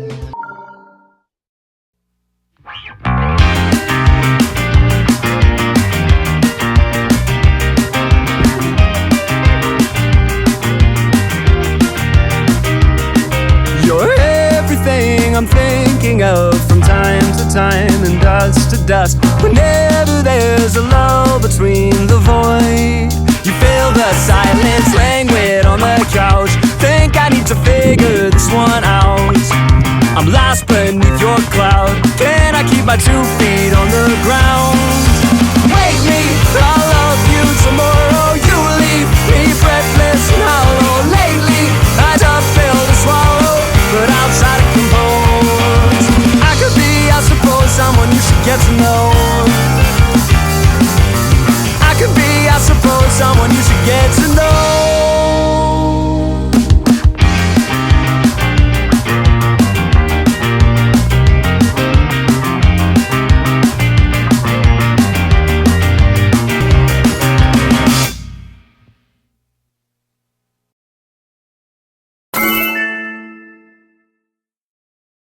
You're everything I'm thinking of from time to time and dust to dust. Whenever there's a lull between the void, you feel the silence languid on the couch. Think I need to figure this one out. I'm lost beneath your cloud. Can I keep my 2 feet on the ground?